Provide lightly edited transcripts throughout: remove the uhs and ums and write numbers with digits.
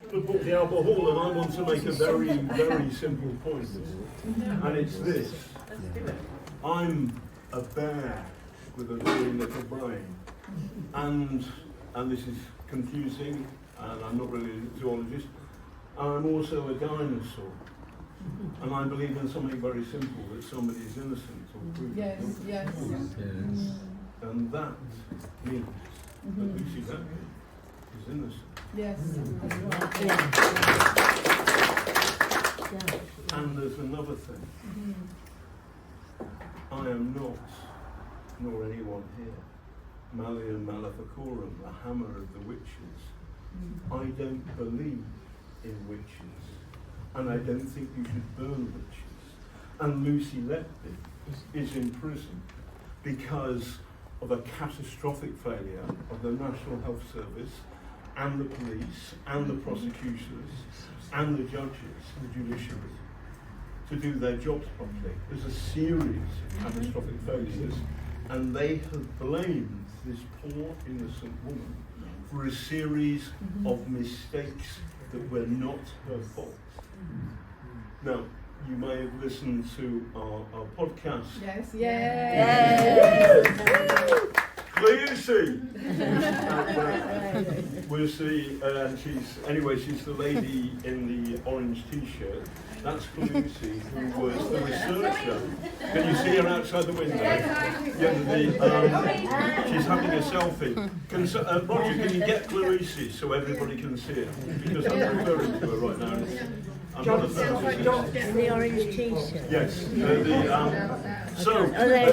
the book The Albert Hall, and I want to make a very, very simple point. And it's this. I'm a bear with a very little brain. And this is confusing, and I'm not really a zoologist. I'm also a dinosaur. And I believe in something very simple, that somebody is innocent or proven guilty. Yes. And that means that Lucy Letby is innocent. Yes. And there's another thing. I am not, nor anyone here, Malium Maleficorum, the hammer of the witches. I don't believe in witches, and I don't think you should burn witches. And Lucy Letby is in prison because of a catastrophic failure of the National Health Service and the police and the prosecutors and the judges, the judiciary, to do their jobs properly. There's a series of catastrophic failures, and they have blamed this poor innocent woman for a series of mistakes that were not her fault. Now, you may have listened to our podcast. Yes. Lucy! We'll see, she's the lady in the orange t-shirt. That's Lucy, who was the researcher. Can you see her outside the window? She's having a selfie. Roger, can you get Lucy so everybody can see her? Because I'm referring to her right now. I'm not a fan. The orange t-shirt. Yes. There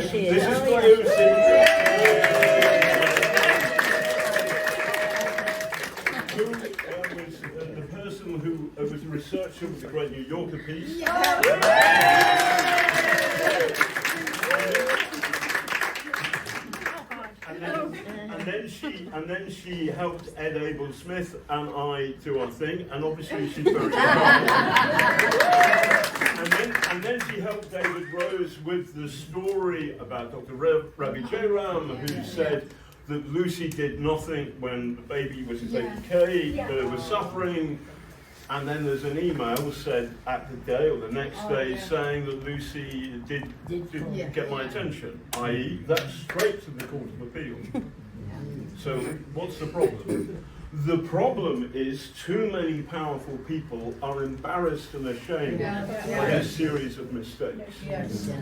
she is. This is Lucy. Who was the person who was a researcher with the great New Yorker piece. And then she helped Ed Abel Smith and I do our thing, and obviously she's very good. and then she helped David Rose with the story about Dr. Ravi Jairam, who said that Lucy did nothing when the baby was his APK, was suffering. And then there's an email said at the day or the next day saying that Lucy did get my attention, i.e. that's straight to the Court of Appeal. So what's the problem? The problem is too many powerful people are embarrassed and ashamed by this series of mistakes.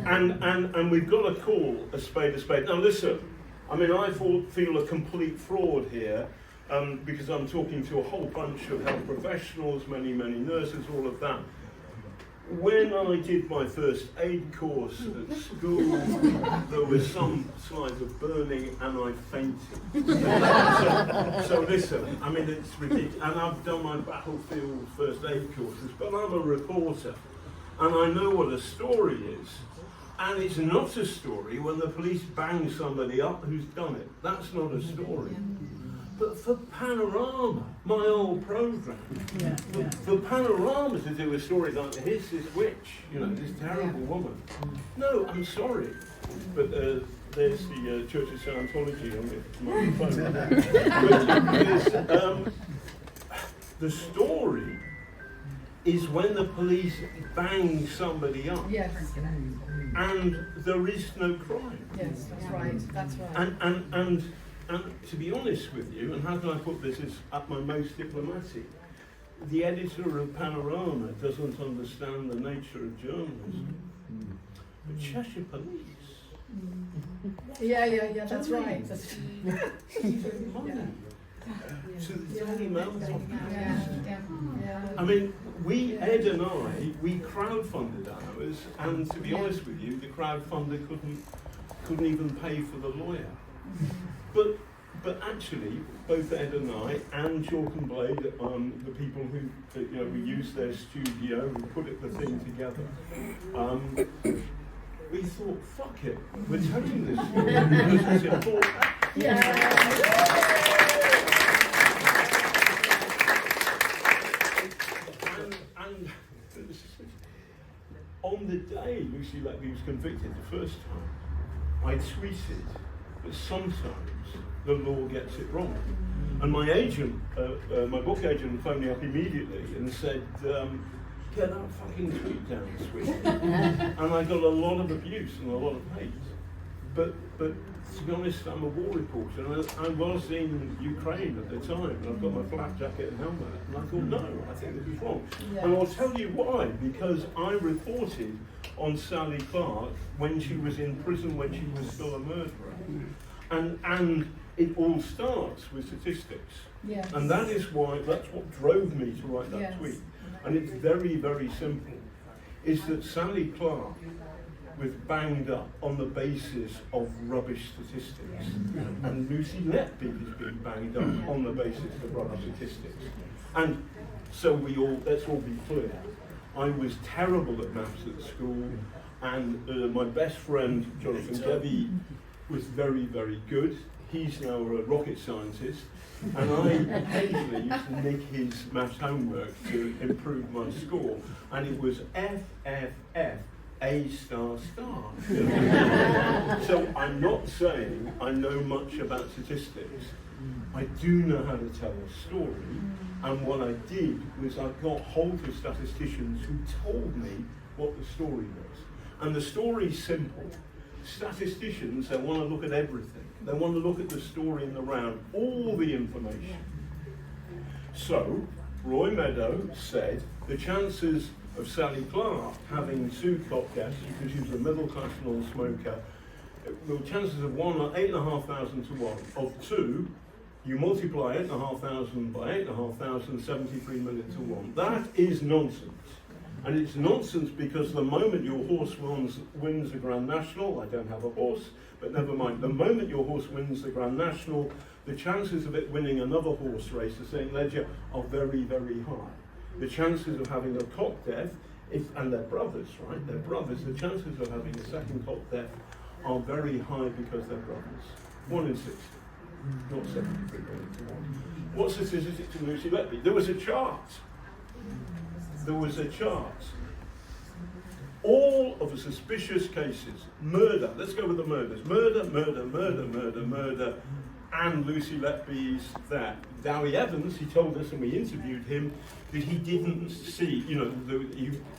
And we've got to call a spade a spade. Now listen, I mean, I feel a complete fraud here, because I'm talking to a whole bunch of health professionals, many nurses, all of that. When I did my first aid course at school, there was some signs of burning and I fainted. So listen, I mean, it's ridiculous. And I've done my battlefield first aid courses, but I'm a reporter and I know what a story is. And it's not a story when the police bang somebody up who's done it. That's not a story. But for Panorama, my old programme, for Panorama to do a story like here's this witch, this terrible woman. No, I'm sorry, but there's the Church of Scientology on my phone. The story is when the police bang somebody up, and there is no crime. Yes, that's right. And to be honest with you, and how can I put this as at my most diplomatic, the editor of Panorama doesn't understand the nature of journalism. But Cheshire Police. That's right. Money. To the Daily Mail. I mean, Ed and I, we crowdfunded ours, and to be honest with you, the crowdfunder couldn't even pay for the lawyer. But actually, both Ed and I and Chalk and Blade, the people who we used their studio, who put the thing together, we thought, fuck it, we're telling this story because it's important. And on the day Lucy Letby was convicted the first time, I tweeted that sometimes the law gets it wrong. And my agent, my book agent, phoned me up immediately and said, get that fucking tweet down, Sweeney. And I got a lot of abuse and a lot of hate. But to be honest, I'm a war reporter, and I was in Ukraine at the time, and I've got my flak jacket and helmet, and I thought, no, I think this is wrong. Yeah. And I'll tell you why, because I reported on Sally Clark when she was in prison, when she was still a murderer. And it all starts with statistics. Yes. And that's what drove me to write that tweet. And it's very, very simple, is that Sally Clark was banged up on the basis of rubbish statistics. And Lucy Letby has been banged up on the basis of rubbish statistics. And so let's all be clear. I was terrible at maths at school, and my best friend, Jonathan Debbie, was very, very good. He's now a rocket scientist, and I occasionally used to nick his maths homework to improve my score, and it was F, F, F, A star star. So I'm not saying I know much about statistics. I do know how to tell a story, and what I did was I got hold of statisticians who told me what the story was. And the story's simple. Statisticians, they want to look at everything. They want to look at the story in the round, all the information. So, Roy Meadow said the chances of Sally Clark having sued cop deaths because she was a middle-class non-smoker, the chances of 1 are 8,500 to 1. Of 2, you multiply 8,500 by 8,500, 73 million to 1. That is nonsense. And it's nonsense because the moment your horse wins the Grand National, I don't have a horse, but never mind, the moment your horse wins the Grand National, the chances of it winning another horse race, the St. Leger, are very, very high. The chances of having a cock death, and they're brothers, right? They're brothers, the chances of having a second cock death are very high because they're brothers. 1 in 60, not 73 million to 1. What's the statistics in Lucy Letby? There was a chart. All of the suspicious cases, murder, let's go with the murders, murder, and Lucy Letby's there. Dowie Evans, he told us, and we interviewed him, that he didn't see, he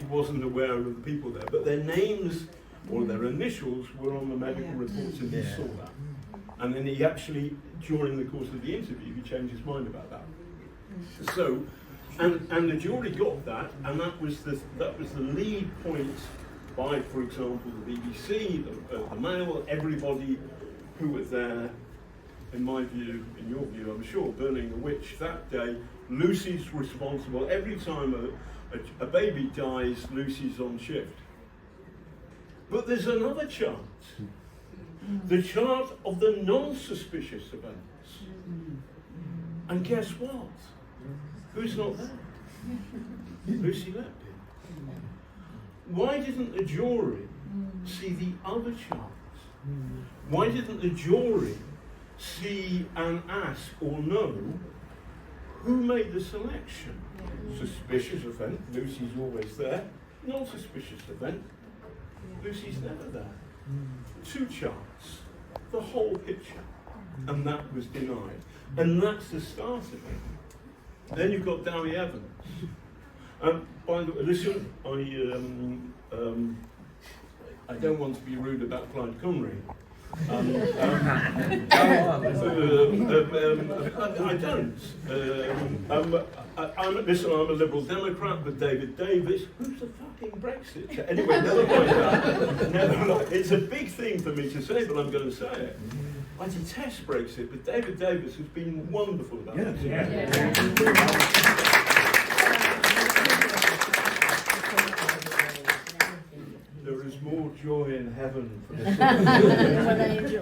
wasn't aware of the people there, but their names or their initials were on the medical reports, and he saw that. And then he actually, during the course of the interview, he changed his mind about that. So, and the jury got that, and that was the lead point by, for example, the BBC, the Mail, everybody who was there, in my view, in your view, I'm sure, burning the witch that day. Lucy's responsible. Every time a baby dies, Lucy's on shift. But there's another chart. The chart of the non-suspicious events. And guess what? Who's not there? Lucy Letby. Why didn't the jury see the other charts? Why didn't the jury see and ask or know who made the selection? Suspicious event, Lucy's always there. Non-suspicious event, Lucy's never there. 2 charts, the whole picture, and that was denied. And that's the start of it. Then you've got Dowie Evans. By the way, listen, I don't want to be rude about Clyde Cymru. I don't. I'm a Liberal Democrat with David Davis. Who's the fucking Brexit? Anyway, never mind that. It's a big thing for me to say, but I'm going to say it. I detest Brexit, but David Davis has been wonderful about this. There is more joy in heaven for this.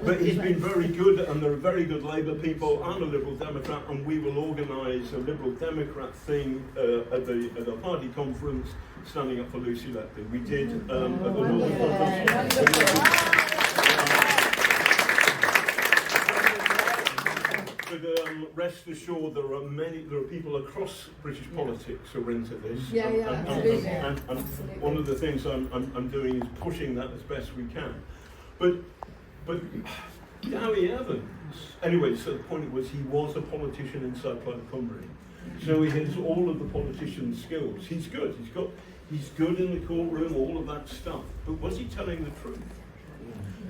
But he's been very good, and there are very good Labour people. I'm a Liberal Democrat, and we will organise a Liberal Democrat thing at the party conference, standing up for Lucy Letby. We did at the Northern Conference. But rest assured, there are people across British politics who are into this. And one of the things I'm doing is pushing that as best we can. But Dowie Evans anyway, so the point was he was a politician inside Plaid Cymru. So he has all of the politician's skills. He's good. He's good in the courtroom, all of that stuff. But was he telling the truth?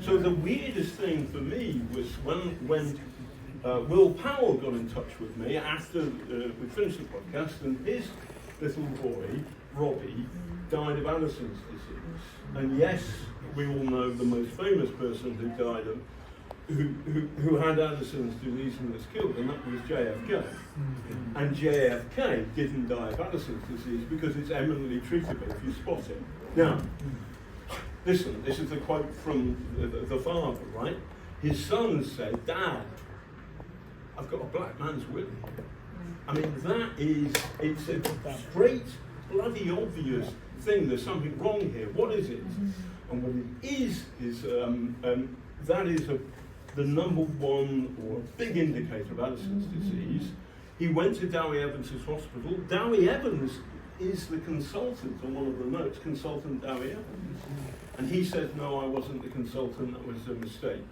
So the weirdest thing for me was when Will Powell got in touch with me after we finished the podcast, and his little boy, Robbie, died of Addison's disease. And yes, we all know the most famous person who died of, who had Addison's disease and was killed, and that was JFK. And JFK didn't die of Addison's disease because it's eminently treatable if you spot it. Now, listen, this is a quote from the father, right? His son said, "Dad, I've got a black man's will." I mean, it's a straight, bloody obvious thing. There's something wrong here. What is it? And what it is that is the number one or a big indicator of Addison's disease. He went to Dowie Evans's hospital. Dowie Evans is the consultant on one of the notes, consultant Dowie Evans. And he said, "No, I wasn't the consultant, that was a mistake."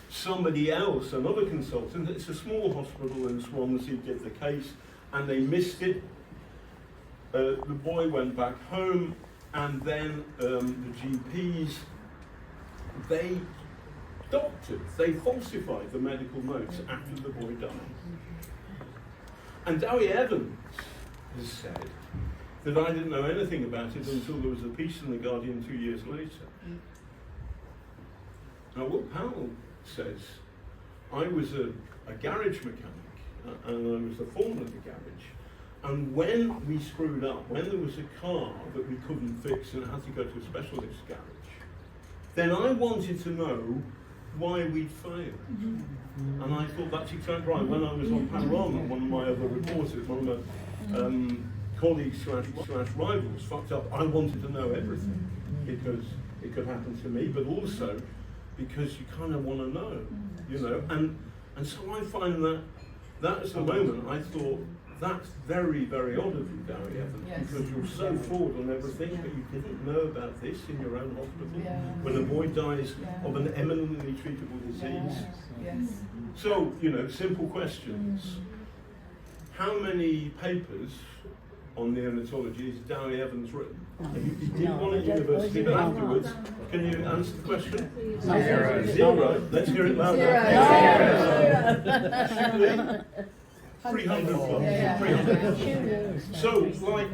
Somebody else, another consultant, it's a small hospital in Swansea, did the case, and they missed it. The boy went back home, and then the GPs, they falsified the medical notes after the boy died. And Dowie Evans has said that I didn't know anything about it until there was a piece in The Guardian 2 years later. Now, Will Powell says, I was a garage mechanic, and I was the foreman of the garage, and when we screwed up, when there was a car that we couldn't fix and it had to go to a specialist garage, then I wanted to know why we'd failed. And I thought that's exactly right. When I was on Panorama, one of my other reporters, one of my colleagues slash rivals fucked up, I wanted to know everything because it could happen to me, but also because you kind of want to know, you know. And so I find that is the moment I thought, that's very, very odd of you, Dowie Evans, because you're so forward on everything, but you didn't know about this in your own hospital, when a boy dies of an eminently treatable disease. So, you know, simple questions. How many papers on neonatology has Dowie Evans written? He did one at university, but afterwards, can you answer the question? Zero. Let's hear it louder. Zero. 300 plus. 300. So, like,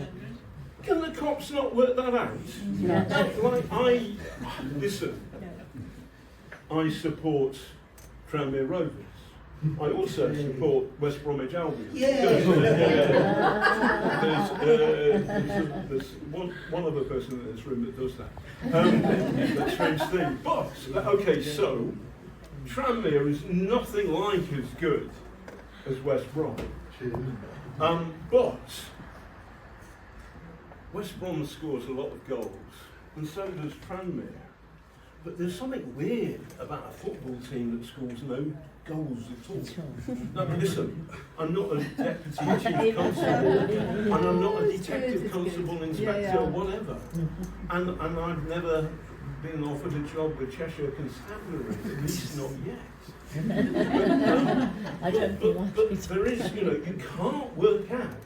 can the cops not work that out? Like, listen, I support Tranmere Rovers. I also support West Bromwich Albion. There's one other person in this room that does that. That strange thing. But, okay, so, Tranmere is nothing like as good as West Brom. But West Brom scores a lot of goals, and so does Tranmere. But there's something weird about a football team that scores no goals at all. No, but listen, I'm not a deputy chief constable, and I'm not a detective constable, inspector, or whatever. And I've never been offered a job with Cheshire Constabulary, at least not yet. But there is, you know, you can't work out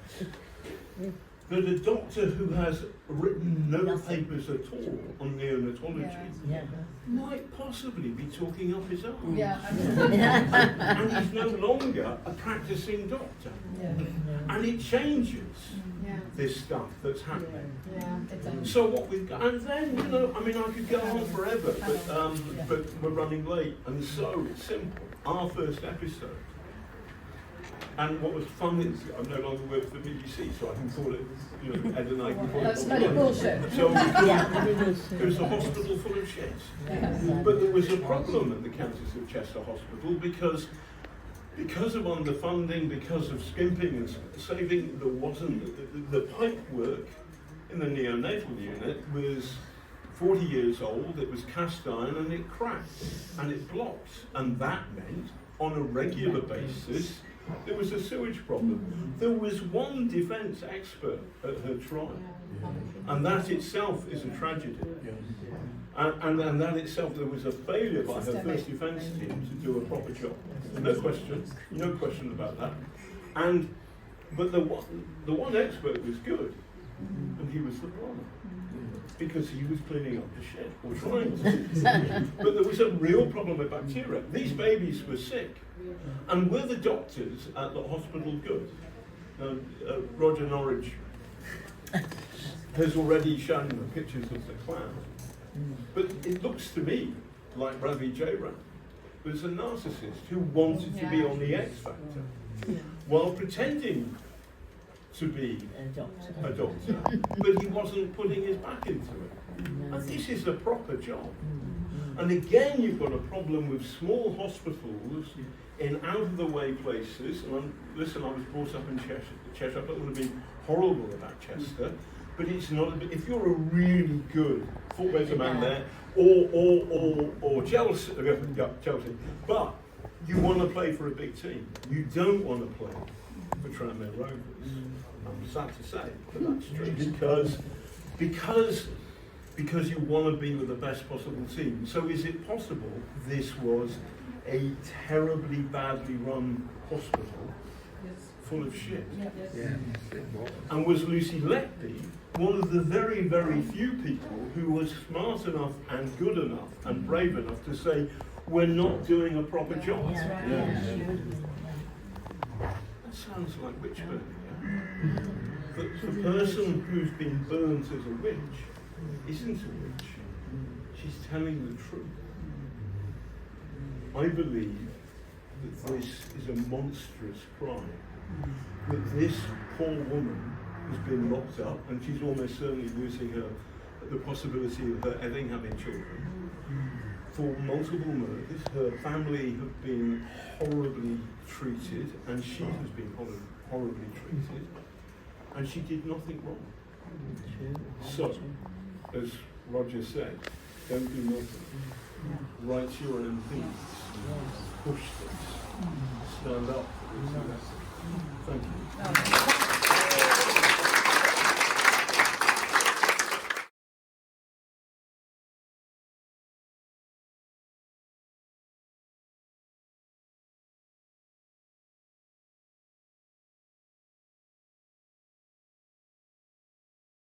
that a doctor who has written no papers at all on neonatology might possibly be talking up his arm. And he's no longer a practicing doctor. And it changes this stuff that's happening. So what we've got, and then, you know, I mean, I could go on forever, but we're running late, and so it's simple. Our first episode. And what was fun is I no longer work for the BBC, so I can call it, you know, Ed and I can call That's it. not bullshit. So it was a hospital full of shit. But there was a problem at the Countess of Chester Hospital because of underfunding, because of skimping and saving, there wasn't, the pipe work in the neonatal unit was 40 years old, it was cast iron and it cracked and it blocked. And that meant on a regular basis. There was a sewage problem. There was one defence expert at her trial, and that itself is a tragedy. And that itself, there was a failure by her first defence team to do a proper job. No question about that. But the one expert was good, and he was the plumber, because he was cleaning up the shit, or trying to. But there was a real problem with bacteria. These babies were sick, and were the doctors at the hospital good? Roger Norwich has already shown the pictures of the clown, but it looks to me like Robbie Powell was a narcissist who wanted to be on the X Factor, while pretending to be a doctor, but he wasn't putting his back into it. And this is a proper job. And again, you've got a problem with small hospitals in out-of-the-way places. And listen, I was brought up in Cheshire. I don't want to be horrible about Chester, but it's not. If you're a really good footballer man there, or Chelsea, but you want to play for a big team. You don't want to play for Tranmere Rovers. I'm sad to say, but that's true. Because you want to be with the best possible team. So is it possible this was a terribly badly run hospital full of shit? And was Lucy Letby one of the very, very few people who was smart enough and good enough and brave enough to say, we're not doing a proper job? That sounds like witch burning. But the person who's been burnt as a witch isn't a witch. She's telling the truth. I believe that this is a monstrous crime. That this poor woman has been locked up, and she's almost certainly losing the possibility of her ever having children, for multiple murders. Her family have been horribly treated, and she has been horribly treated, and she did nothing wrong. So, as Roger said, don't do nothing. Write your own things. Push this. Stand up. Thank you.